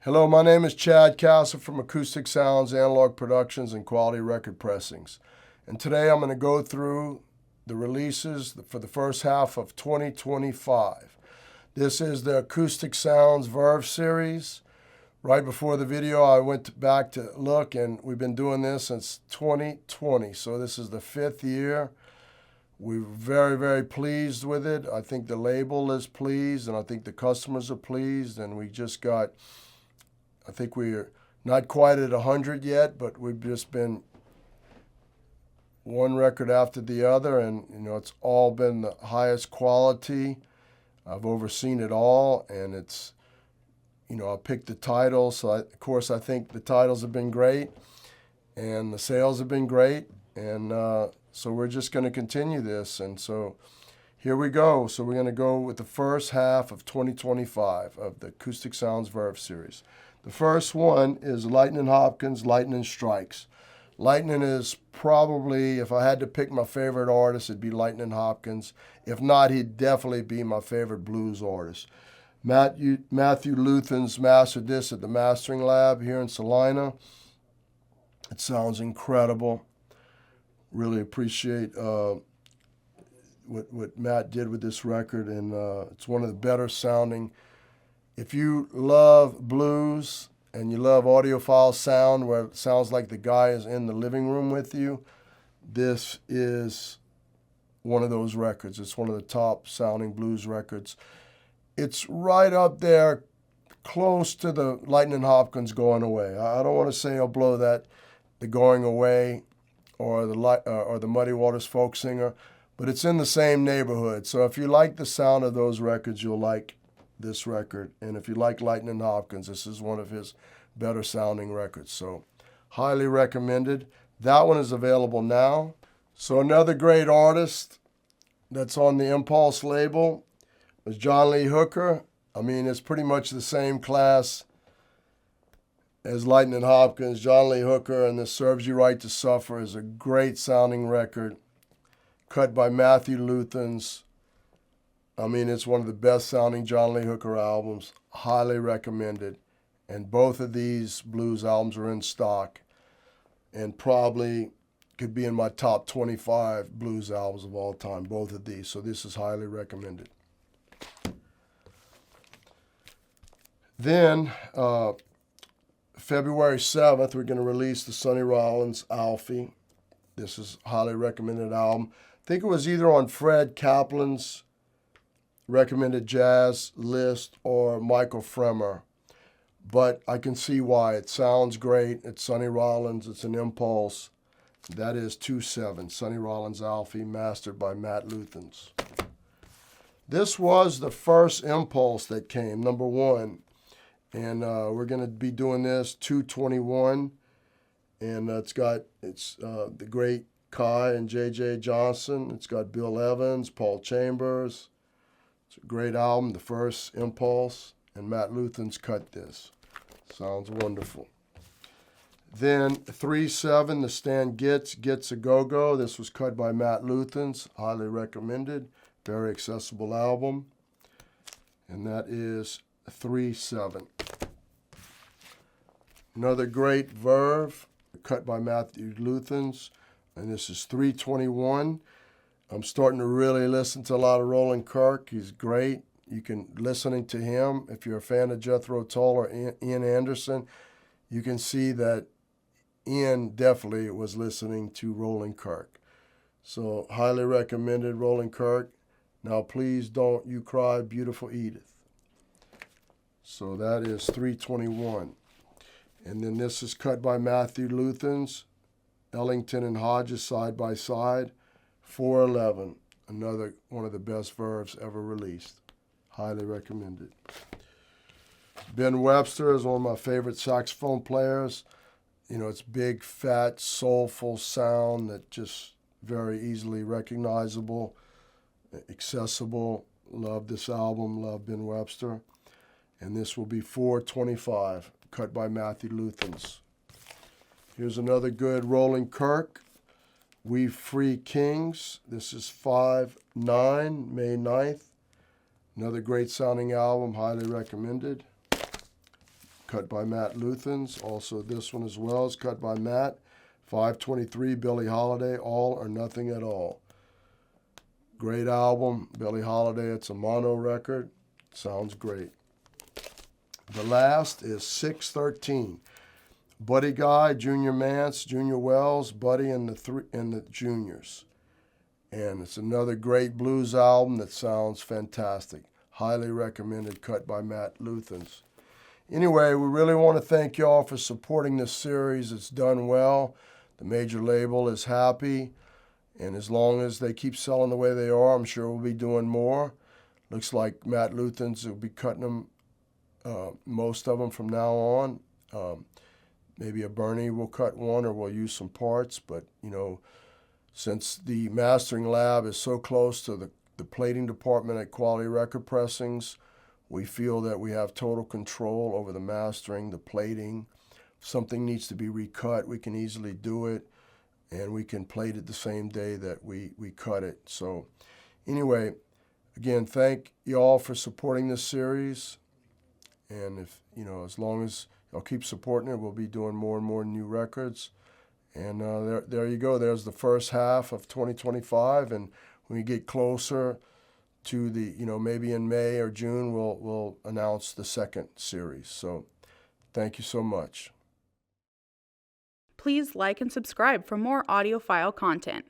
Hello, my name is Chad Castle from Acoustic Sounds, Analog Productions, and Quality Record Pressings. And today I'm going to go through the releases for the first half of 2025. This is the Acoustic Sounds Verve Series. Right before the video, I went back to look, and we've been doing this since 2020. So this is the 5th year. We're very, very pleased with it. I think the label is pleased, and I think the customers are pleased. And we just got, I think we're not quite at 100 yet, but we've just been one record after the other, and it's all been the highest quality. I've overseen it all, and it's, I picked the titles, so of course I think the titles have been great, and the sales have been great, and so we're just going to continue this, and so here we go. So we're going to go with the first half of 2025 of the Acoustic Sounds Verve Series. The first one is Lightnin' Hopkins, Lightnin' Strikes. Lightnin' is probably, if I had to pick my favorite artist, it'd be Lightnin' Hopkins. If not, he'd definitely be my favorite blues artist. Matthew Luthen's mastered this at the Mastering Lab here in Salina. It sounds incredible. Really appreciate what Matt did with this record, and it's one of the better sounding. If you love blues and you love audiophile sound where it sounds like the guy is in the living room with you, this is one of those records. It's one of the top sounding blues records. It's right up there close to the Lightnin' Hopkins Going Away. I don't want to say I'll blow that, the Going Away or the Muddy Waters Folk Singer, but it's in the same neighborhood. So if you like the sound of those records, you'll like this record. And if you like Lightnin' Hopkins, this is one of his better sounding records. So highly recommended. That one is available now. So another great artist that's on the Impulse label was John Lee Hooker. I mean, it's pretty much the same class as Lightnin' Hopkins. John Lee Hooker and This Serves You Right to Suffer is a great sounding record, cut by Matthew Luthen's. I mean, it's one of the best sounding John Lee Hooker albums. Highly recommended. And both of these blues albums are in stock and probably could be in my top 25 blues albums of all time, both of these. So this is highly recommended. Then, February 7th, we're going to release the Sonny Rollins Alfie. This is a highly recommended album. I think it was either on Fred Kaplan's recommended jazz list or Michael Fremer, but I can see why. It sounds great. It's Sonny Rollins. It's an Impulse. That is 2/7, Sonny Rollins Alfie, mastered by Matt Luthen's. This was the first Impulse that came, number 1, and we're going to be doing this 2/21, and it's the great Kai and J.J. Johnson. It's got Bill Evans, Paul Chambers. It's a great album, the first Impulse, and Matt Luthen's cut this. Sounds wonderful. Then 3/7, the Stan Getz a Go-Go. This was cut by Matt Luthen's, highly recommended, very accessible album. And that is 3/7. Another great Verve, cut by Matthew Luthen's, and this is 3/21. I'm starting to really listen to a lot of Roland Kirk. He's great. You can, listening to him, if you're a fan of Jethro Tull or Ian Anderson, you can see that Ian definitely was listening to Roland Kirk. So highly recommended, Roland Kirk. Now Please Don't You Cry, Beautiful Edith. So that is 3/21. And then this is cut by Matthew Luthen's, Ellington and Hodges side by side. 4/11, another one of the best Verves ever released. Highly recommended. Ben Webster is one of my favorite saxophone players. It's big, fat, soulful sound that just very easily recognizable, accessible. Love this album, love Ben Webster. And this will be 4/25, cut by Matthew Luthen's. Here's another good Roland Kirk, We Free Kings. This is 5/9, May 9th. Another great sounding album, highly recommended. cut by Matt Luthans. Also, this one as well is cut by Matt. 523, Billie Holiday, All or Nothing at All. Great album, Billie Holiday. It's a mono record. Sounds great. The last is 613. Buddy Guy, Junior Mance, Junior Wells, Buddy and the Juniors. And it's another great blues album that sounds fantastic. Highly recommended, cut by Matt Luthans. Anyway, we really want to thank y'all for supporting this series. It's done well. The major label is happy. And as long as they keep selling the way they are, I'm sure we'll be doing more. Looks like Matt Luthans will be cutting them, most of them from now on. Maybe a Bernie will cut one, or we'll use some parts. But, since the mastering lab is so close to the plating department at Quality Record Pressings, we feel that we have total control over the mastering, the plating. If something needs to be recut, we can easily do it, and we can plate it the same day that we cut it. So anyway, again, thank you all for supporting this series. And if, as long as y'all keep supporting it, we'll be doing more and more new records. And there you go. There's the first half of 2025. And when we get closer to the, maybe in May or June, we'll announce the second series. So thank you so much. Please like and subscribe for more audiophile content.